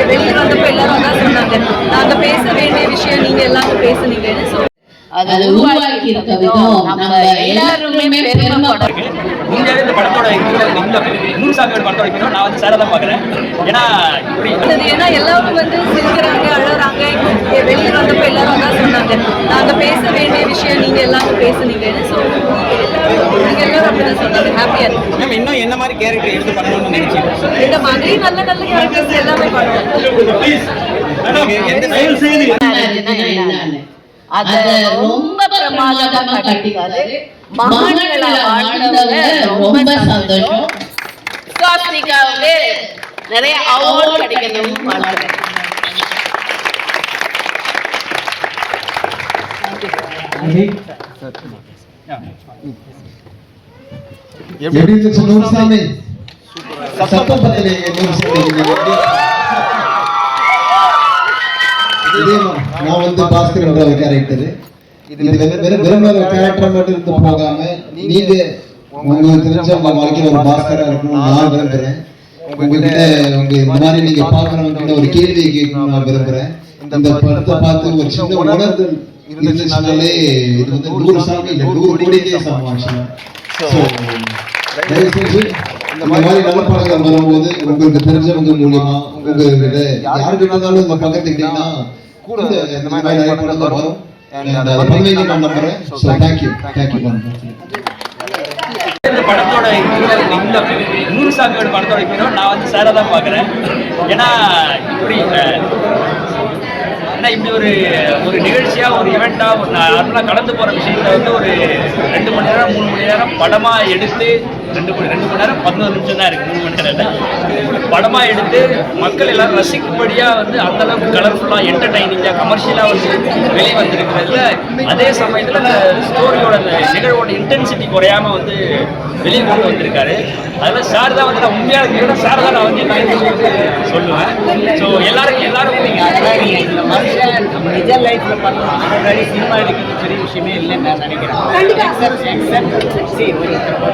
வெளியில வந்தப்ப எல்லாரும் தான் சொன்னாங்க, நாங்க பேச வேண்டிய விஷயம் நீங்க எல்லாரும் பேசுனீங்கன்னு. அதை உருவாக்கி இருக்க விதம் நம்ம எல்லாருமே பெருமைப்படும். உண்மையாவே இந்த படத்தோட நூறு சாமியோட படத்தோட ஹீரோ நான் வந்து சாரை தான் பார்க்குறேன். ஏன்னா எல்லாரும் வந்து சிரிக்கிறாங்க, அழறாங்க. வெளியில வந்தப்ப எல்லாரும் தான் சொன்னாங்க, நாங்க பேச வேண்டிய விஷயம் நீங்க எல்லாரும் பேசுனீங்கன்னு. ஸோ நீங்க எல்லாரும் அப்படிதான் சொன்னாங்க. ஹாப்பியா இருக்கு. மேம் இன்னும் என்ன மாதிரி கேரக்டர் எடுத்து பண்ணணும்னு நினைச்சீங்க? இந்த மாதிரி நல்ல நல்ல கேரக்டர்ஸ் எல்லாமே பண்ணுவோம். அத ரொம்ப பிரமாதமா கட்டிக்காரு. மகன்களா வாழ்ந்தவங்க ரொம்ப சந்தோஷம். கார்த்திகாவுக்கு நிறைய அவார்ட் கிடைக்கணும். எப்படி இருந்துச்சு நூறுசாமி? சத்தம் பத்தலே நூறுசாமி. நான் வந்து பாஸ்கர் என்ற ஒரு கேரக்டர். இது வெறும் ஒரு கேரக்டர் மட்டும் இருந்து போகாம நீங்க உங்களுக்கு தெரிஞ்ச உங்க வாழ்க்கையில ஒரு பாஸ்கரா இருக்கணும்னு நான் விரும்புறேன். உங்ககிட்ட இந்த மாதிரி நீங்க பாக்குறவங்க ஒரு கேள்வி கேட்கணும்னு நான் விரும்புறேன். இந்த படத்தை பார்த்து ஒரு சின்ன உணர்தல் இருந்துச்சுனாலே இது வந்து 100 சாமி இல்லை 100 கோடிக்கே சமம். இந்த மாதிரி நல்ல படங்கள் வரும்போது உங்களுக்கு தெரிஞ்சவங்க மூலியமா உங்ககிட்ட யாருக்கிட்ட இருந்தாலும் இந்த பக்கத்துக்கிட்டீங்கன்னா கூட இந்த மாதிரி நிறைய படங்கள் வரும். நான் நம்புறேன். ஸோ தேங்க்யூ இந்த படத்தோட இந்த நூறு சாமியோட படத்தோட ஹீரோ நான் வந்து சாரை தான் பார்க்குறேன். ஏன்னா இப்படி ஒரு நிகழ்ச்சியாக ஒரு ஈவெண்ட்டாக ஒரு நார்மலாக கடந்து போகிற விஷயத்தை வந்து ஒரு 2 மணி நேரம் 3 மணி நேரம் படமாக எடுத்து 2 மணி நேரம் 11 நிமிஷம் தான் இருக்குது. 3 மணி நேரம் படமாக எடுத்து மக்கள் எல்லாரும் ரசிக்கும்படியாக வந்து அந்தளவுக்கு கலர்ஃபுல்லாக என்டர்டைனிங்காக கமர்ஷியலாக வந்து வெளியே வந்திருக்கிறதுல அதே சமயத்தில் அந்த ஸ்டோரியோட அந்த நிகழ்வோட இன்டென்சிட்டி குறையாமல் வந்து வெளியே கொண்டு வந்திருக்காரு. அதெல்லாம் சார் தான் வந்து நான் உண்மையாக சார் தான் நான் வந்து சொல்லுவேன். ஸோ எல்லாரும் நிஜ லைஃப்ல பண்ணலாம். ஆல்ரெடி சினிமா எடுக்கிறது பெரிய விஷயமே இல்லைன்னு நான் நினைக்கிறேன்.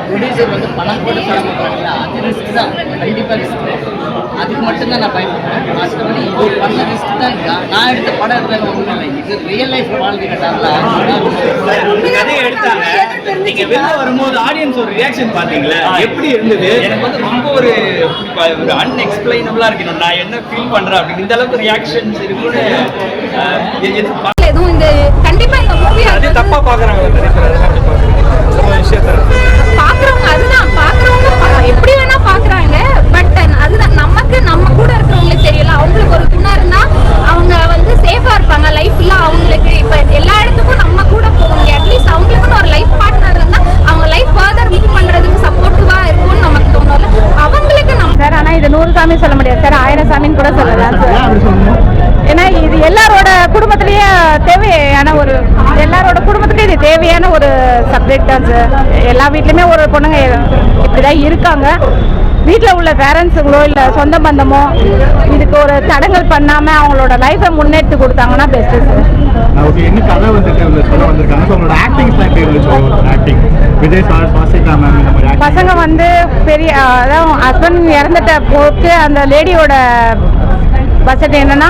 ப்ரொடியூசர் வந்து பணம் போட்டு படம் பண்ணுறாங்களா, அது ரிஸ்க் தான், கண்டிப்பாக ரிஸ்க். அதுக்கு மட்டும்தான் நான் பயப்படுறேன். மற்றபடி இது பண்ண ரிஸ்க் தான். நான் எடுத்த படம் எடுத்தாலும் ஒன்றும் இல்லை. இது ரியல் லைஃப்ல வாழ்ந்துக்கிட்டாங்களா கதையை எடுத்தாங்க. நீங்க வெளில வரும்போது ஆடியன்ஸ் ஒரு ரியாக்ஷன் பாத்தீங்களா, எப்படி இருந்தது? எனக்கு வந்து ரொம்ப ஒரு அன்எக்ஸ்பிளைனபிளா இருக்கு. நான் என்ன ஃபீல் பண்றேன் அப்படின்னு இந்த அளவுக்கு ரியாக்ஷன்ஸ் இருக்குன்னு எதுவும் இந்த கண்டிப்பா இந்த மூவி அது தப்பா பாக்குறாங்க. பாக்குறவங்க அதுதான் பாக்குறவங்க எப்படி வேணா பாக்குறாங்க. பட் அதுதான் நமக்கு நம்ம கூட இருக்கிறவங்களுக்கு தெரியல. அவங்களுக்கு ஒரு துணை இருந்தா அவங்க வந்து சேஃபா இருப்பாங்க லைஃப்ல. அவங்களுக்கு இப்ப எல்லா இடத்துக்கும் நம்ம கூட போவாங்க. அட்லீஸ்ட் அவங்களுக்குன்னு ஒரு லைஃப் பார்ட்னர் இருந்தா அவங்க லைஃப் ஃபர்தர் மூவ் பண்றதுக்கு சப்போர்ட்டிவா இருக்கும்னு நமக்கு தோணும்ல. அவங்களுக்கு நம்ம சார் ஆனா இது 100 சாமி சொல்ல முடியாது சார், 1000 சாமின்னு கூட சொல்லலாம் சார். ஏன்னா இது எல்லாரோட குடும்பத்திலேயே தேவையான ஒரு எல்லாரோட குடும்பத்துக்கு இது தேவையான ஒரு சப்ஜெக்ட் தான் சார். எல்லா வீட்லையுமே ஒரு பொண்ணுங்க இப்படிதான் இருக்காங்க. வீட்டில் உள்ள பேரண்ட்ஸுங்களோ இல்லை சொந்த பந்தமோ இதுக்கு ஒரு தடங்கல் பண்ணாமல் அவங்களோட லைஃப்பை முன்னெடுத்து கொடுத்தாங்கன்னா பெஸ்ட்டு சார். என்ன கதை சொல்ல வந்திருக்காங்க. பசங்க வந்து பெரிய அதாவது ஹஸ்பண்ட் இறந்துட்ட போட்டு அந்த லேடியோட பட்ஜெட் என்னன்னா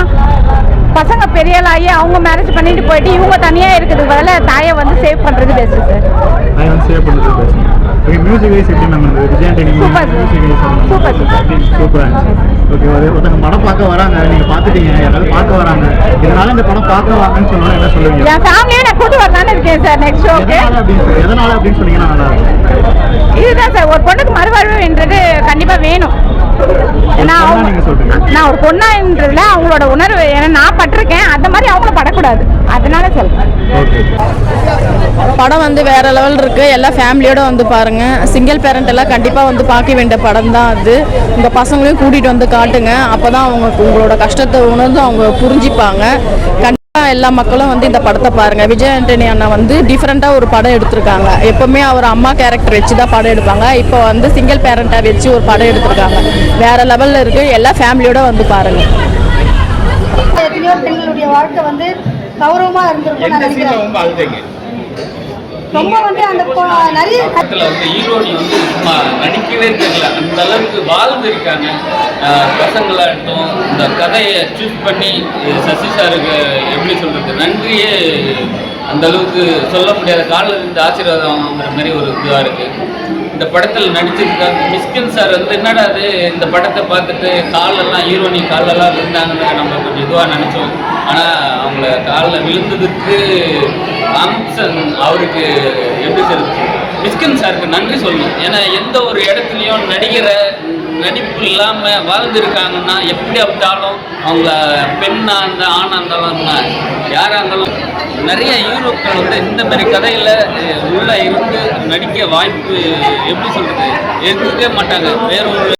பசங்க பெரியலாகி அவங்க மேரேஜ் பண்ணிட்டு போயிட்டு இவங்க தனியாக இருக்கிறதுக்கு பதிலாக தாயை வந்து சேவ் பண்ணுறது பெஸ்ட்டு சார். மியூசிக் வைஸ் எப்படி நம்ம விஜயாண்டனி சூப்பர் சூப்பராக ஓகே. ஒருத்தங்க படம் பார்க்க வராங்க, நீங்கள் பார்த்துட்டீங்க, யாராவது பார்க்க வராங்க, இதனால இந்த படம் பார்க்க வாங்கன்னு சொன்னாலும் என்ன சொல்லுவீங்க? என் ஃபேமிலியே நான் கூட்டு வரலான்னு இருக்கேன் சார் நெக்ஸ்ட் ஷோக்கு. எதனால அப்படின்னு சொன்னீங்கன்னா நல்லா இருக்கும். இதுதான் சார், ஒரு பொண்ணுக்கு மறுவாழ்வுன்றது கண்டிப்பாக வேணும். ஏன்னா நான் ஒரு பொண்ணான்றதுல அவங்களோட உணர்வு ஏன்னா நான் பட்டிருக்கேன், அந்த மாதிரி அவங்களும் படக்கூடாது, அதனால சொல்றேன். படம் வந்து வேற லெவல் இருக்கு. எல்லா ஃபேமிலியோட வந்து பாருங்க. சிங்கிள் பேரண்ட் எல்லாம் கண்டிப்பா வந்து பார்க்க வேண்டிய படம் தான் அது. உங்க பசங்களையும் கூட்டிட்டு வந்து காட்டுங்க. அப்பதான் அவங்க உங்களோட கஷ்டத்தை உணர்ந்து அவங்க புரிஞ்சுப்பாங்க. கண்டிப்பா எல்லா மக்களும் வந்து இந்த படத்தை பாருங்க. விஜய் ஆண்டனி அண்ணா வந்து டிஃப்ரெண்டா ஒரு படம் எடுத்திருக்காங்க. எப்பவுமே அவர் அம்மா கேரக்டர் வச்சு தான் படம் எடுப்பாங்க. இப்போ வந்து சிங்கிள் பேரண்டா வச்சு ஒரு படம் எடுத்திருக்காங்க. வேற லெவல்ல இருக்கு. எல்லா ஃபேமிலியோட வந்து பாருங்க. எத்தனையோ பெண்களுடைய வாழ்க்கை வந்து கௌரவமா இருந்திருக்கும் நான் நினைக்கிறேன். ரொம்ப வந்து அந்த நிறைய படத்தில் வந்து ஹீரோனி வந்து சும்மா நடிக்கவே தெரியல, அந்த அளவுக்கு வாழ்ந்து இருக்காங்க. பசங்களாகட்டும் இந்த கதையை சூஸ் பண்ணி சசி சாருக்கு எப்படி சொல்கிறது நன்றியே அந்த அளவுக்கு சொல்ல முடியாத காலில் இருந்து ஆசீர்வாதம் வாங்குற மாதிரி ஒரு இதுவாக இருக்குது. இந்த படத்தில் நடிச்சிருக்காங்க. மிஸ்கின் சார் வந்து என்னடா அது இந்த படத்தை பார்த்துட்டு காலெல்லாம் ஹீரோனி காலெல்லாம் விழுந்தாங்கன்னு நம்ம கொஞ்சம் இதுவாக நினச்சோம். ஆனால் அவங்கள காலில் விழுந்ததுக்கு ஆம்சன் அவருக்கு எப்படி சொல்றது மிஸ்கின் சாருக்கு நன்றி சொல்லணும். ஏன்னா எந்த ஒரு இடத்துலையும் நடிப்பு இல்லாமல் வாழ்ந்துருக்காங்கன்னா எப்படி அப்படின்னாலும் அவங்கள பெண்ணாக இருந்தால் ஆணாக இருந்தாலும் யாராக இருந்தாலும் நிறைய ஹீரோக்கள் வந்து இந்த மாதிரி கதையில் உள்ளே இருந்து நடிக்க வாய்ப்பு எப்படி சொல்கிறது எடுத்துக்கவே மாட்டாங்க. வேற ஒரு